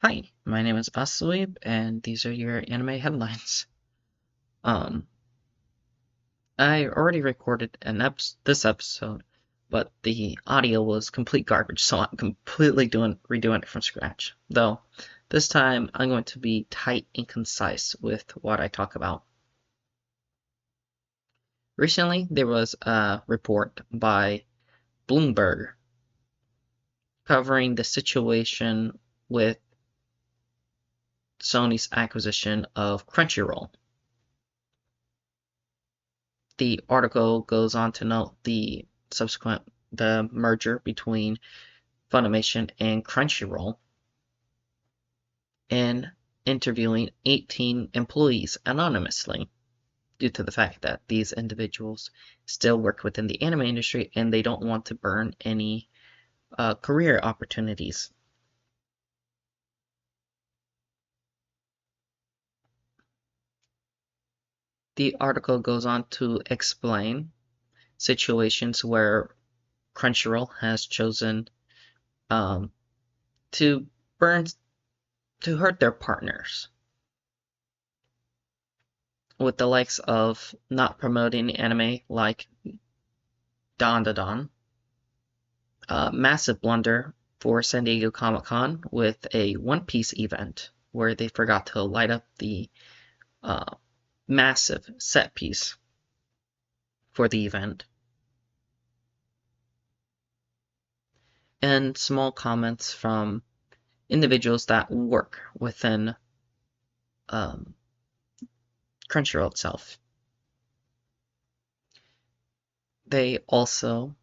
Hi, my name is Asweeb, and these are your anime headlines. Um, I already recorded this episode, but the audio was complete garbage, so I'm completely redoing it from scratch. Though, this time I'm going to be tight and concise with what I talk about. Recently, there was a report by Bloomberg covering the situation with Sony's acquisition of Crunchyroll. The article goes on to note the merger between Funimation and Crunchyroll and interviewing 18 employees anonymously due to the fact that these individuals still work within the anime industry and they don't want to burn any career opportunities. The article goes on to explain situations where Crunchyroll has chosen um, to burn to hurt their partners with the likes of not promoting anime like Don Da Don, massive blunder for San Diego Comic Con with a One Piece event where they forgot to light up the uh, massive set piece for the event, and small comments from individuals that work within um, Crunchyroll itself. They also,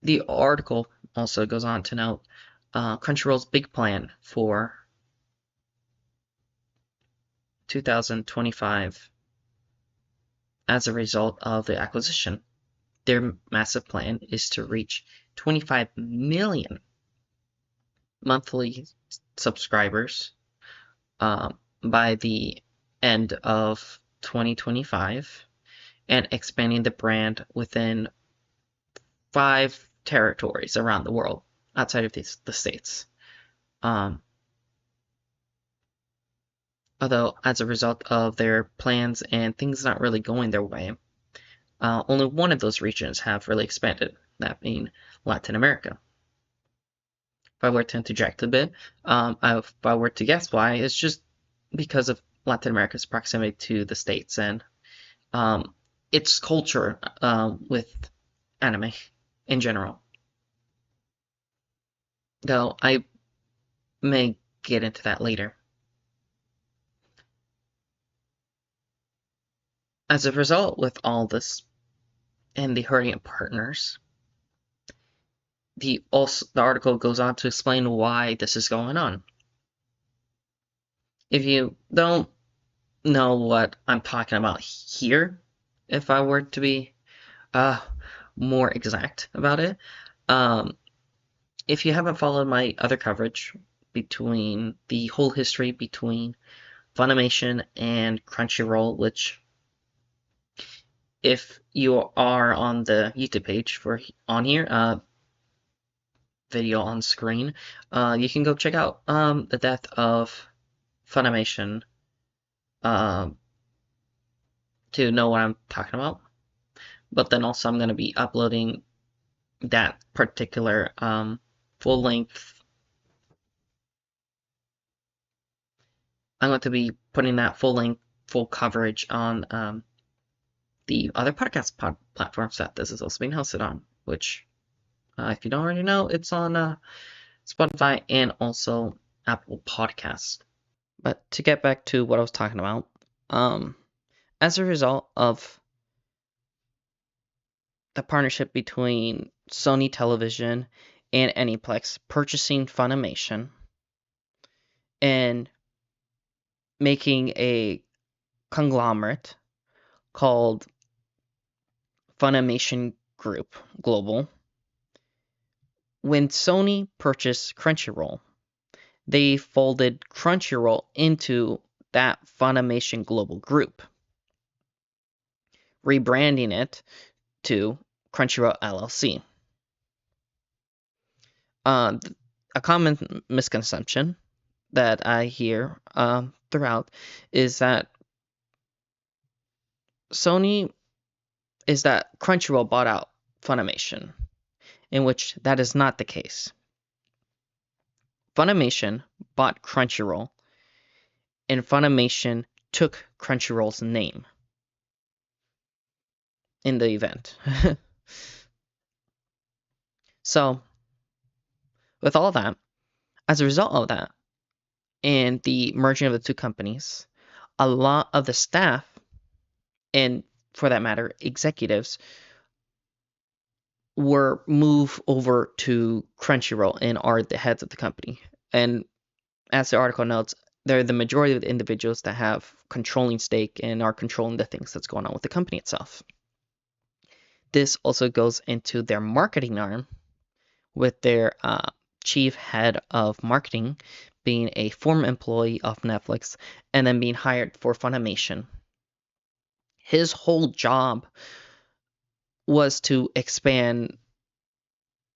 the article also goes on to note Crunchyroll's big plan for 2025 as a result of the acquisition. Their massive plan is to reach 25 million monthly subscribers by the end of 2025 and expanding the brand within 5 territories around the world outside of the States. Um, Although, as a result of their plans and things not really going their way, only one of those regions have really expanded, that being Latin America. If I were to interject a bit, if I were to guess why, it's just because of Latin America's proximity to the States and um, its culture with anime in general. Though I may get into that later. As a result, with all this and the hurting partners, the article goes on to explain why this is going on. If you don't know what I'm talking about here, if I were to be uh, more exact about it, um, if you haven't followed my other coverage between the whole history between Funimation and Crunchyroll, which if you are on the YouTube page for on here, video on screen, you can go check out the death of Funimation um, to know what I'm talking about. But then also I'm going to be uploading that particular full length. I'm going to be putting that full coverage on the other podcast platforms that this is also being hosted on, which, if you don't already know, it's on Spotify and also Apple Podcasts. But to get back to what I was talking about, um, as a result of the partnership between Sony Television and Aniplex purchasing Funimation and making a conglomerate called Funimation Group Global. When Sony purchased Crunchyroll, they folded Crunchyroll into that Funimation Global Group, rebranding it to Crunchyroll LLC. a common misconception that I hear throughout is that Sony is that Crunchyroll bought out Funimation, in which that is not the case. Funimation bought Crunchyroll, and Funimation took Crunchyroll's name in the event. So, with all that, as a result of that, and the merging of the two companies, a lot of the staff, and for that matter, executives, were moved over to Crunchyroll and are the heads of the company. And as the article notes, they're the majority of the individuals that have controlling stake and are controlling the things that's going on with the company itself. This also goes into their marketing arm, with their chief head of marketing being a former employee of Netflix and then being hired for Funimation. His whole job was to expand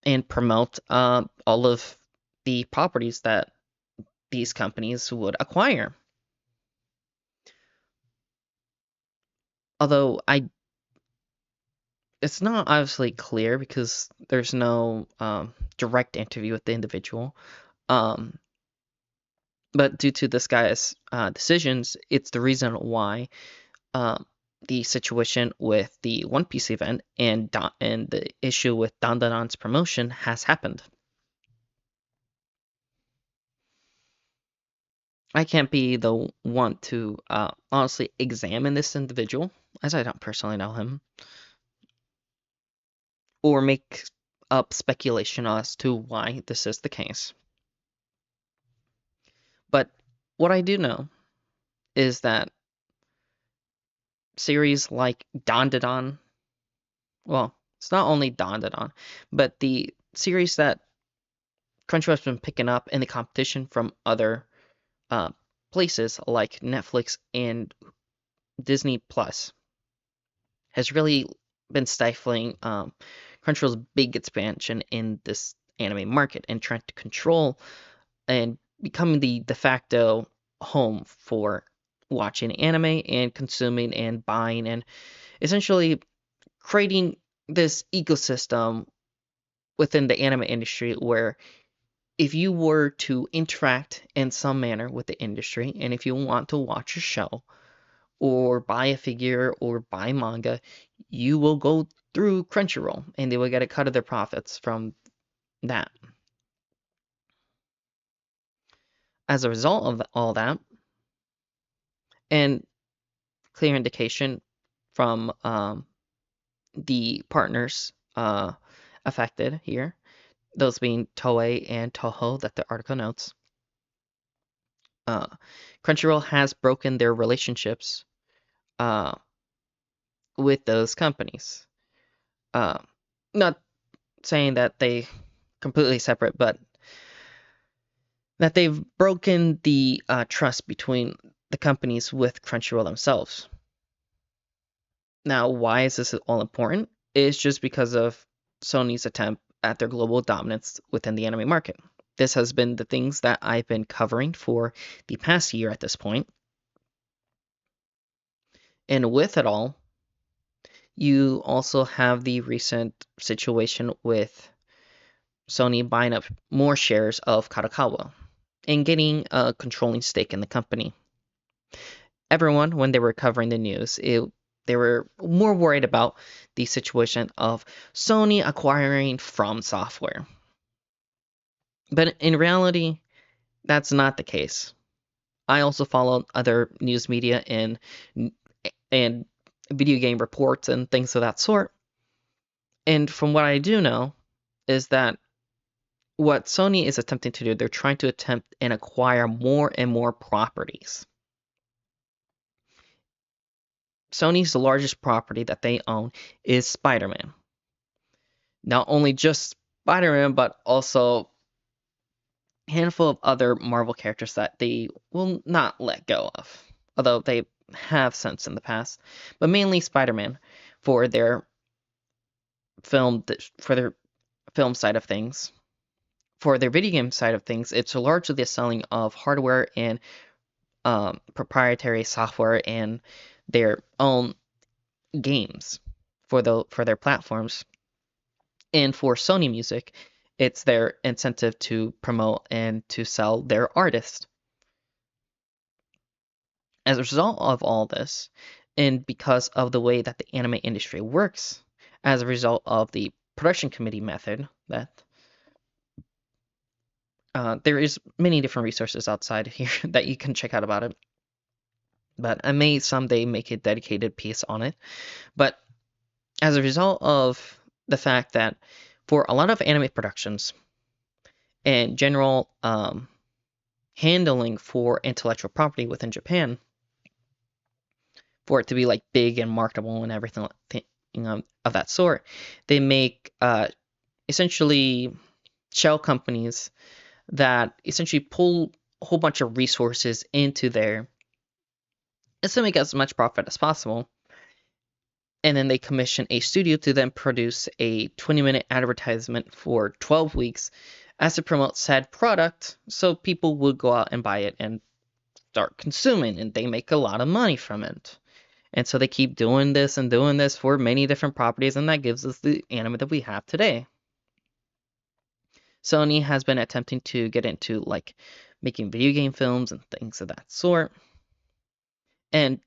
and promote all of the properties that these companies would acquire. Although it's not obviously clear because there's no direct interview with the individual. Um, but due to this guy's decisions, it's the reason why the situation with the One Piece event and the issue with Dandanon's promotion has happened. I can't be the one to honestly examine this individual, as I don't personally know him, or make up speculation as to why this is the case. But what I do know is that series like Dandadan, well, it's not only Dandadan, but the series that Crunchyroll's been picking up in the competition from other uh, places like Netflix and Disney Plus has really been stifling Crunchyroll's big expansion in this anime market and trying to control and becoming the de facto home for watching anime and consuming and buying and essentially creating this ecosystem within the anime industry where if you were to interact in some manner with the industry and if you want to watch a show or buy a figure or buy manga, you will go through Crunchyroll and they will get a cut of their profits from that. As a result of all that, and clear indication from the partners affected here, those being Toei and Toho, that the article notes, uh, Crunchyroll has broken their relationships uh, with those companies. Uh, Not saying that they completely separate, but that they've broken the trust between the companies with Crunchyroll themselves. Now, why is this all important? It's just because of Sony's attempt at their global dominance within the anime market. This has been the things that I've been covering for the past year at this point. And with it all, you also have the recent situation with Sony buying up more shares of Kadokawa and getting a controlling stake in the company. Everyone, when they were covering the news, they were more worried about the situation of Sony acquiring From Software. But in reality, that's not the case. I also follow other news media and video game reports and things of that sort. And from what I do know is that what Sony is attempting to do, they're trying to attempt and acquire more and more properties. Sony's largest property that they own is Spider-Man. Not only just Spider-Man, but also a handful of other Marvel characters that they will not let go of, although they have since in the past, but mainly Spider-Man for their film for their film side of things, for their video game side of things, it's largely the selling of hardware and proprietary software and their own games for their platforms. And for Sony Music, it's their incentive to promote and to sell their artists. As a result of all this, and because of the way that the anime industry works, as a result of the production committee method, that there is many different resources outside here that you can check out about it. But I may someday make a dedicated piece on it. But as a result of the fact that for a lot of anime productions and general handling for intellectual property within Japan, for it to be like big and marketable and everything of that sort, they make essentially shell companies that essentially pull a whole bunch of resources into there to make as much profit as possible. And then they commission a studio to then produce a 20-minute advertisement for 12 weeks as to promote said product, so people would go out and buy it and start consuming, and they make a lot of money from it. And so they keep doing this and doing this for many different properties, and that gives us the anime that we have today. Sony has been attempting to get into like making video game films and things of that sort. And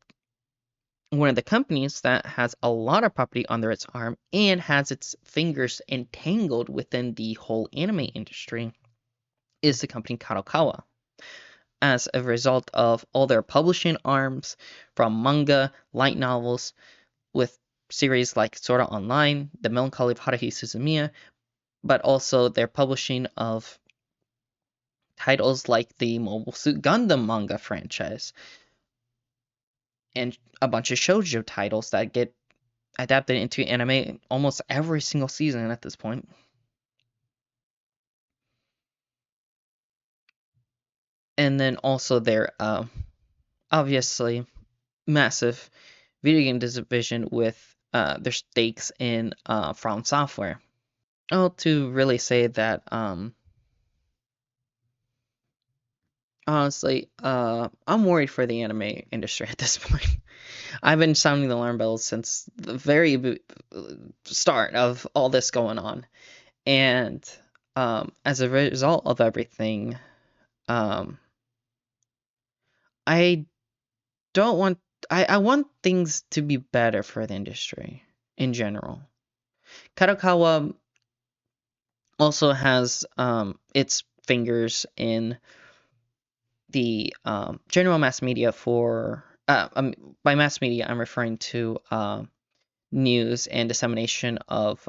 one of the companies that has a lot of property under its arm and has its fingers entangled within the whole anime industry is the company Kadokawa. As a result of all their publishing arms, from manga, light novels, with series like Sword Art Online, The Melancholy of Haruhi Suzumiya, but also their publishing of titles like the Mobile Suit Gundam manga franchise, and a bunch of shoujo titles that get adapted into anime almost every single season at this point. And then also their obviously massive video game division with their stakes in From Software. Oh, to really say that honestly, I'm worried for the anime industry at this point. I've been sounding the alarm bells since the very start of all this going on. And as a result of everything, um, I don't want I want things to be better for the industry in general. Kadokawa also has its fingers in the general mass media for by mass media I'm referring to news and dissemination of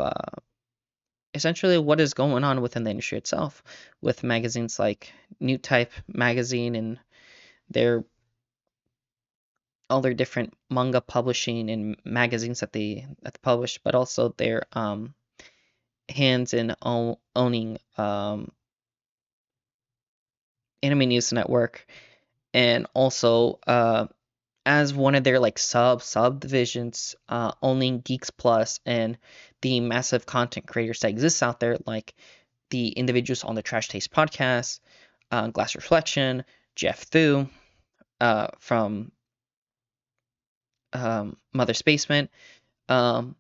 essentially what is going on within the industry itself, with magazines like New Type magazine and their all their different manga publishing and magazines that they publish, but also their hands in owning Anime News Network, and also as one of their like subdivisions, owning Geeks Plus and the massive content creators that exist out there, like the individuals on the Trash Taste podcast, Glass Reflection, Jeff Thu from Mother's Basement, um,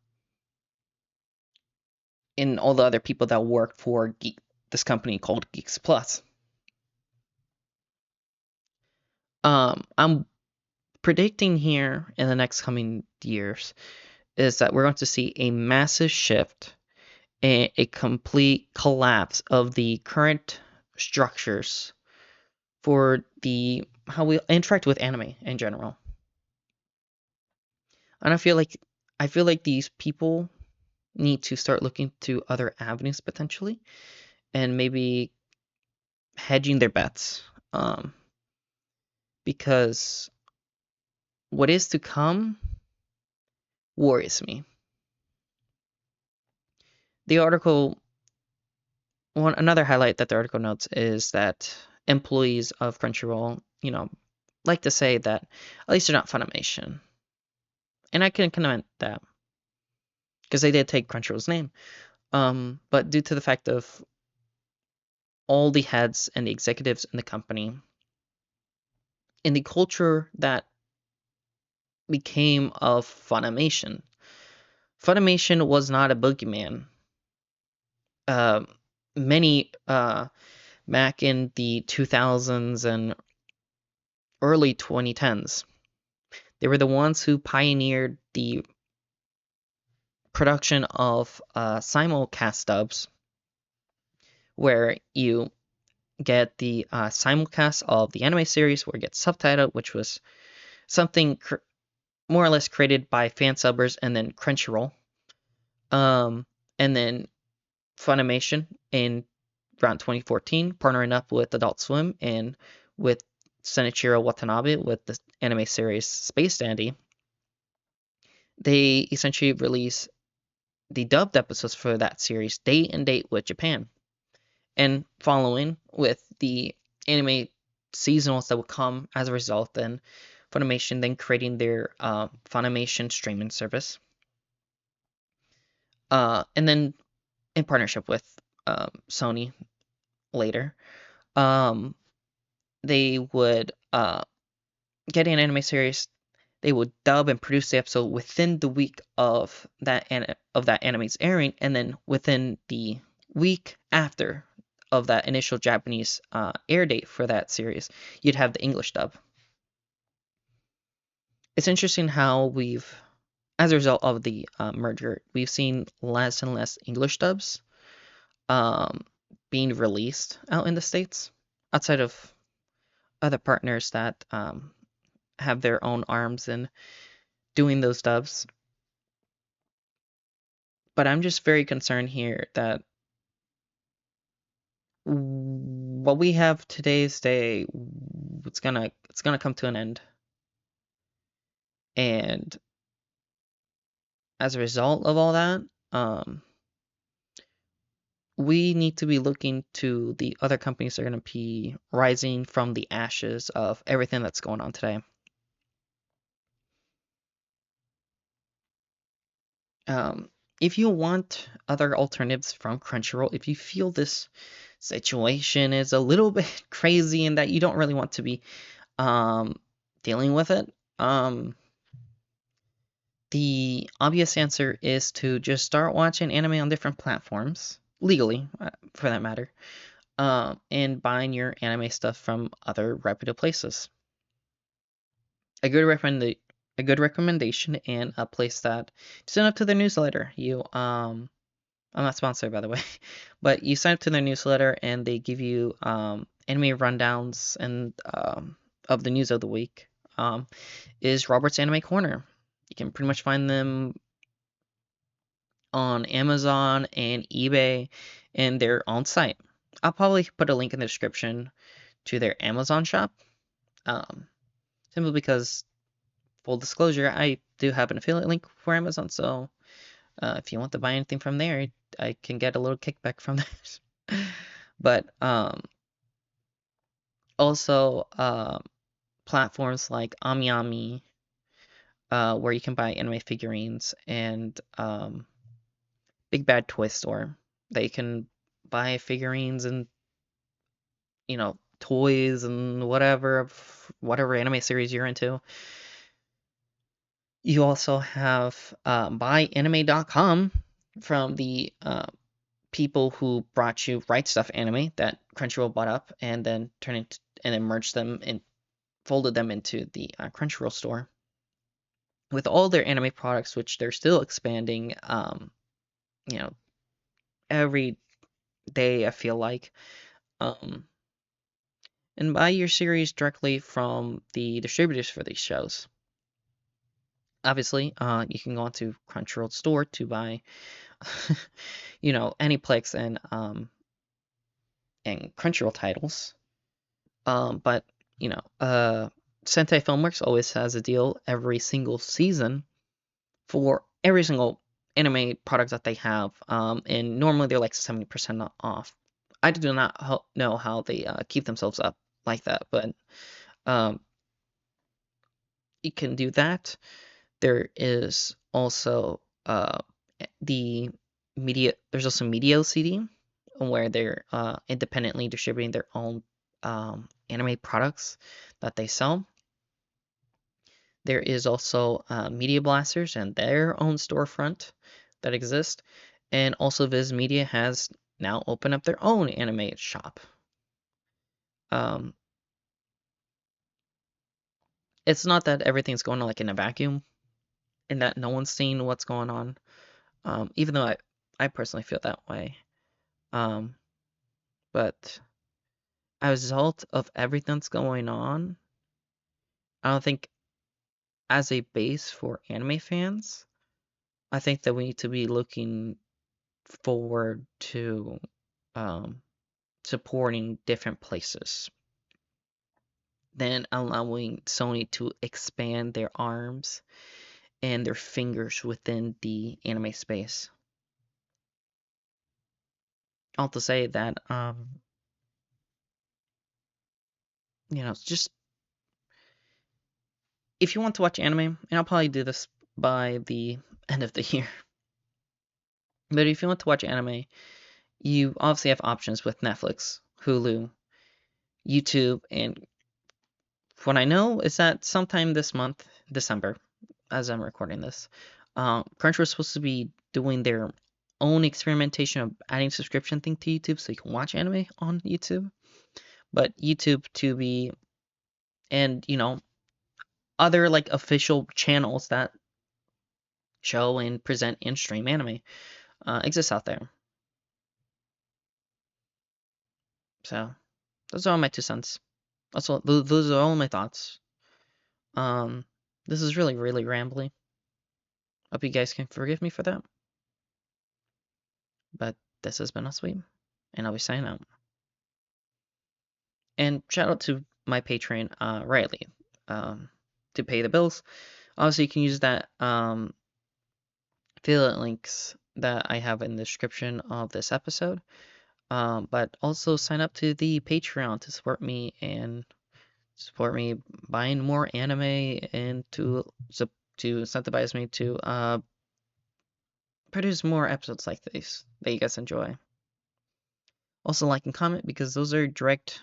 and all the other people that work for this company called Geeks Plus. I'm predicting here in the next coming years is that we're going to see a massive shift, a complete collapse of the current structures for the how we interact with anime in general. And I feel like these people need to start looking to other avenues potentially, and maybe hedging their bets. Because what is to come worries me. The article, another highlight that the article notes is that employees of Crunchyroll, like to say that at least they're not Funimation. And I can comment that because they did take Crunchyroll's name. But due to the fact of all the heads and the executives in the company, in the culture that became of Funimation. Funimation was not a boogeyman. Uh, many back in the 2000s and early 2010s, they were the ones who pioneered the production of simulcast dubs, where you get the simulcast of the anime series, where you get subtitled, which was something more or less created by fan subbers and then Crunchyroll. And then Funimation in around 2014, partnering up with Adult Swim and with Senichiro Watanabe with the anime series Space Dandy, they essentially release the dubbed episodes for that series date and date with Japan. And following with the anime seasonals that would come as a result, then Funimation then creating their Funimation streaming service. And then in partnership with Sony later, um, they would get an anime series. They would dub and produce the episode within the week of that anime's airing, and then within the week after of that initial Japanese air date for that series, you'd have the English dub. It's interesting how as a result of the merger, we've seen less and less English dubs um, being released out in the States, outside of other partners that have their own arms in doing those dubs. But I'm just very concerned here that what we have today's day, it's gonna come to an end, and as a result of all that, we need to be looking to the other companies that are going to be rising from the ashes of everything that's going on today. If you want other alternatives from Crunchyroll, if you feel this situation is a little bit crazy and that you don't really want to be um, dealing with it, the obvious answer is to just start watching anime on different platforms, legally, for that matter, and buying your anime stuff from other reputable places. A good recommendation and a place that sign up to their newsletter. I'm not sponsored, by the way, but you sign up to their newsletter and they give you anime rundowns and of the news of the week. Is Robert's Anime Corner. You can pretty much find them on Amazon and eBay and their own site. I'll probably put a link in the description to their Amazon shop. Simply because, full disclosure, I do have an affiliate link for Amazon, so if you want to buy anything from there, I can get a little kickback from that. But also platforms like AmiAmi, where you can buy anime figurines, and Big Bad Toy Store. They can buy figurines and toys and whatever anime series you're into. You also have buyAnime.com from the people who brought you Right Stuff Anime that Crunchyroll bought up and then merged them and folded them into the Crunchyroll store with all their anime products, which they're still expanding. You know, every day I feel like. And buy your series directly from the distributors for these shows. Obviously, you can go onto Crunchyroll store to buy, Aniplex and Crunchyroll titles. But Sentai Filmworks always has a deal every single season for every single anime product that they have, and normally they're like 70% off. I do not know how they keep themselves up like that, but you can do that. There is also the media. There's also Media CD, where they're independently distributing their own anime products that they sell. There is also Media Blasters and their own storefront that exist. And also Viz Media has now opened up their own anime shop. Um, it's not that everything's going on like in a vacuum and that no one's seeing what's going on. Even though I personally feel that way. Um, but as a result of everything that's going on, I don't think as a base for anime fans, I think that we need to be looking forward to um, supporting different places than allowing Sony to expand their arms and their fingers within the anime space. I'll have to say that, it's just if you want to watch anime, and I'll probably do this by the end of the year, but if you want to watch anime, you obviously have options with Netflix, Hulu, YouTube, and what I know is that sometime this month, December, as I'm recording this, Crunchyroll is supposed to be doing their own experimentation of adding subscription thing to YouTube so you can watch anime on YouTube. But YouTube, Tubi, and other like official channels that show and present and stream anime exists out there. So those are all my 2 cents. Also, those are all my thoughts. Um, this is really, really rambly. Hope you guys can forgive me for that. But this has been Sweet, and I'll be signing out. And shout out to my patron, Riley, to pay the bills. Obviously, you can use that affiliate links that I have in the description of this episode. But also sign up to the Patreon to support me and support me buying more anime and to incentivize me to produce more episodes like these that you guys enjoy. Also, like and comment because those are direct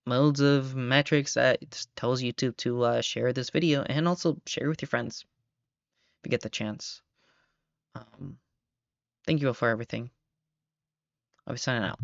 modes of metrics that tells YouTube to share this video and also share with your friends if you get the chance. Thank you all for everything. I'll be signing out.